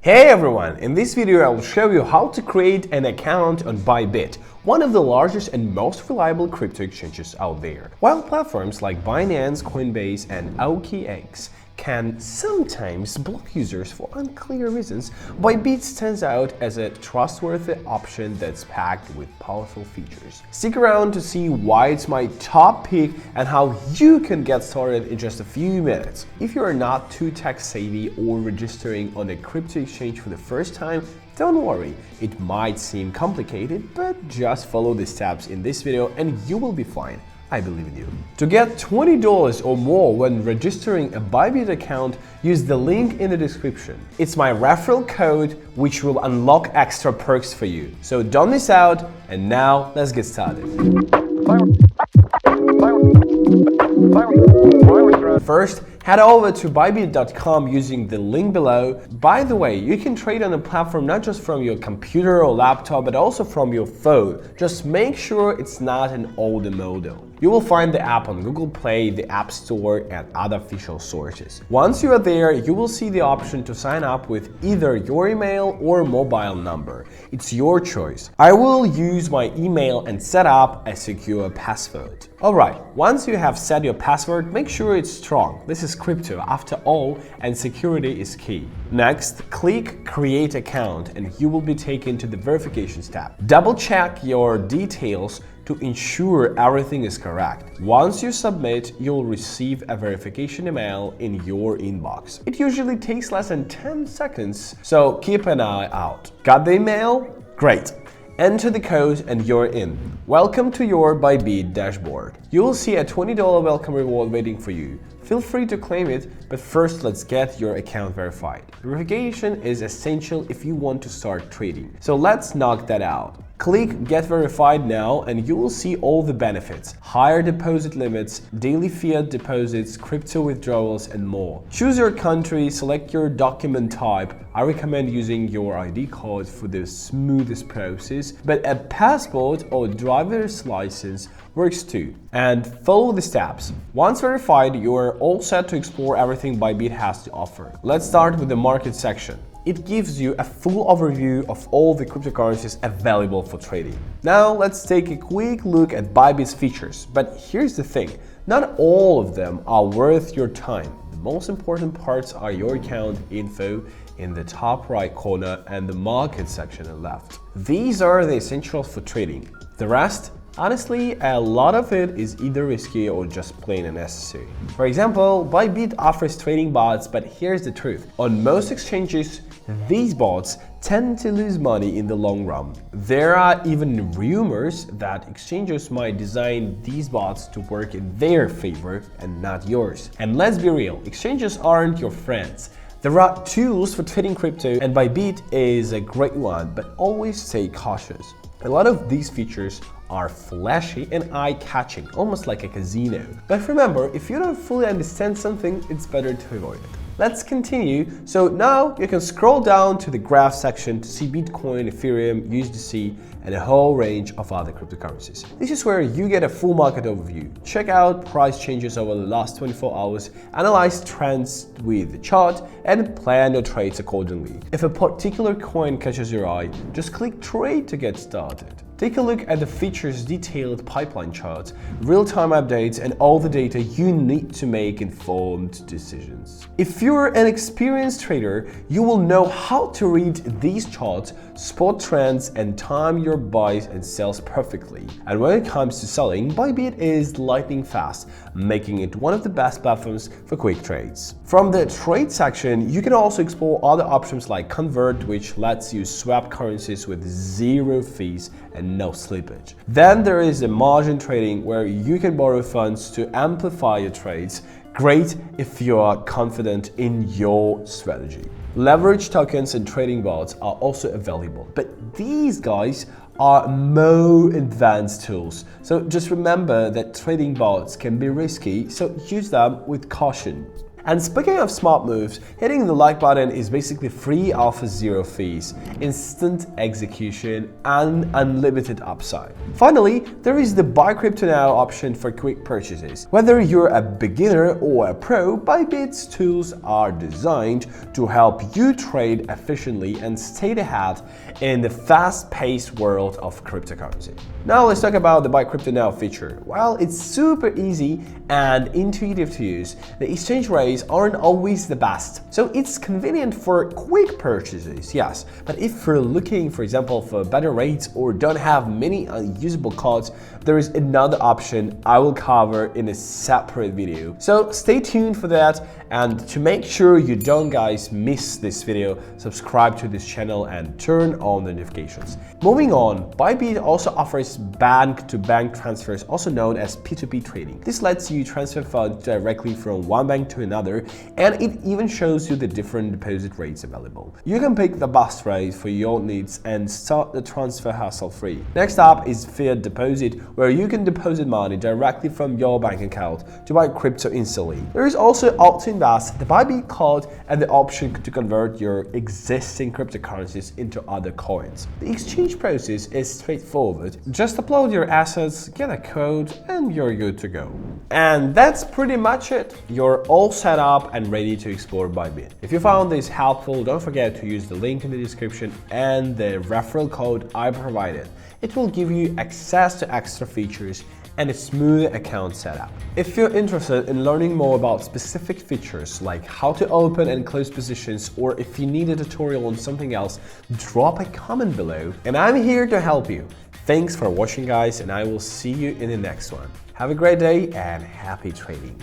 Hey everyone, in this video I will show you how to create an account on Bybit, one of the largest and most reliable crypto exchanges out there. While platforms like Binance, Coinbase and OKX can sometimes block users for unclear reasons, Bybit stands out as a trustworthy option that's packed with powerful features. Stick around to see why it's my top pick and how you can get started in just a few minutes. If you are not too tech savvy or registering on a crypto exchange for the first time, don't worry, it might seem complicated, but just follow the steps in this video and you will be fine. I believe in you. To get $20 or more when registering a Bybit account, use the link in the description. It's my referral code which will unlock extra perks for you. So don't miss out, and now let's get started. First, head over to bybit.com using the link below. By the way, you can trade on the platform not just from your computer or laptop, but also from your phone. Just make sure it's not an older model. You will find the app on Google Play, the App Store, and other official sources. Once you are there, you will see the option to sign up with either your email or mobile number. It's your choice. I will use my email and set up a secure password. Alright, once you have set your password, make sure it's strong. This is crypto after all, and security is key. Next, click Create Account and you will be taken to the verification tab. Double check your details to ensure everything is correct. Once you submit, you'll receive a verification email in your inbox. It usually takes less than 10 seconds, so keep an eye out. Got the email? Great. Enter the code and you're in. Welcome to your Bybit dashboard. You will see a $20 welcome reward waiting for you. Feel free to claim it, but first let's get your account verified. Verification is essential if you want to start trading. So let's knock that out. Click Get Verified now and you will see all the benefits. Higher deposit limits, daily fiat deposits, crypto withdrawals and more. Choose your country, select your document type. I recommend using your ID card for the smoothest process, but a passport or driver's license works too. And follow the steps. Once verified, you are all set to explore everything Bybit has to offer. Let's start with the market section. It gives you a full overview of all the cryptocurrencies available for trading. Now let's take a quick look at Bybit's features. But here's the thing, not all of them are worth your time. The most important parts are your account info in the top right corner and the market section on the left. These are the essentials for trading. The rest, honestly, a lot of it is either risky or just plain unnecessary. For example, Bybit offers trading bots, but here's the truth. On most exchanges, these bots tend to lose money in the long run. There are even rumors that exchanges might design these bots to work in their favor and not yours. And let's be real, exchanges aren't your friends. There are tools for trading crypto, and Bybit is a great one, but always stay cautious. A lot of these features are flashy and eye-catching, almost like a casino. But remember, if you don't fully understand something, it's better to avoid it. Let's continue. So now you can scroll down to the graph section to see Bitcoin, Ethereum, USDC, and a whole range of other cryptocurrencies. This is where you get a full market overview. Check out price changes over the last 24 hours, analyze trends with the chart, and plan your trades accordingly. If a particular coin catches your eye, just click Trade to get started. Take a look at the feature's detailed pipeline charts, real-time updates, and all the data you need to make informed decisions. If you're an experienced trader, you will know how to read these charts, spot trends, and time your buys and sells perfectly. And when it comes to selling, Bybit is lightning fast, making it one of the best platforms for quick trades. From the trade section, you can also explore other options like Convert, which lets you swap currencies with zero fees and no slippage. Then there is the margin trading, where you can borrow funds to amplify your trades. Great if you are confident in your strategy. Leverage tokens and trading bots are also available, but these guys are more advanced tools. So just remember that trading bots can be risky, so use them with caution. And speaking of smart moves, hitting the like button is basically free, offers zero fees, instant execution, and unlimited upside. Finally, there is the Buy Crypto Now option for quick purchases. Whether you're a beginner or a pro, Bybit's tools are designed to help you trade efficiently and stay ahead in the fast-paced world of cryptocurrency. Now let's talk about the Buy Crypto Now feature. While it's super easy and intuitive to use, the exchange rates aren't always the best. So it's convenient for quick purchases, yes, but if you're looking, for example, for better rates or don't have many unusable codes, there is another option I will cover in a separate video. So stay tuned for that, and to make sure you don't guys miss this video, subscribe to this channel and turn on the notifications. Moving on, Bybit also offers bank-to-bank transfers, also known as P2P trading. This lets you transfer funds directly from one bank to another, and it even shows you the different deposit rates available. You can pick the best rate for your needs and start the transfer hassle-free. Next up is fiat deposit, where you can deposit money directly from your bank account to buy crypto instantly. There is also Auto-Invest, the Bybit card, and the option to convert your existing cryptocurrencies into other coins. The exchange process is straightforward. Just upload your assets, get a code, and you're good to go. And that's pretty much it. You're all set up and ready to explore Bybit. If you found this helpful, don't forget to use the link in the description and the referral code I provided. It will give you access to extra features and a smooth account setup. If you're interested in learning more about specific features like how to open and close positions, or if you need a tutorial on something else, drop a comment below and I'm here to help you. Thanks for watching guys, and I will see you in the next one. Have a great day and happy trading.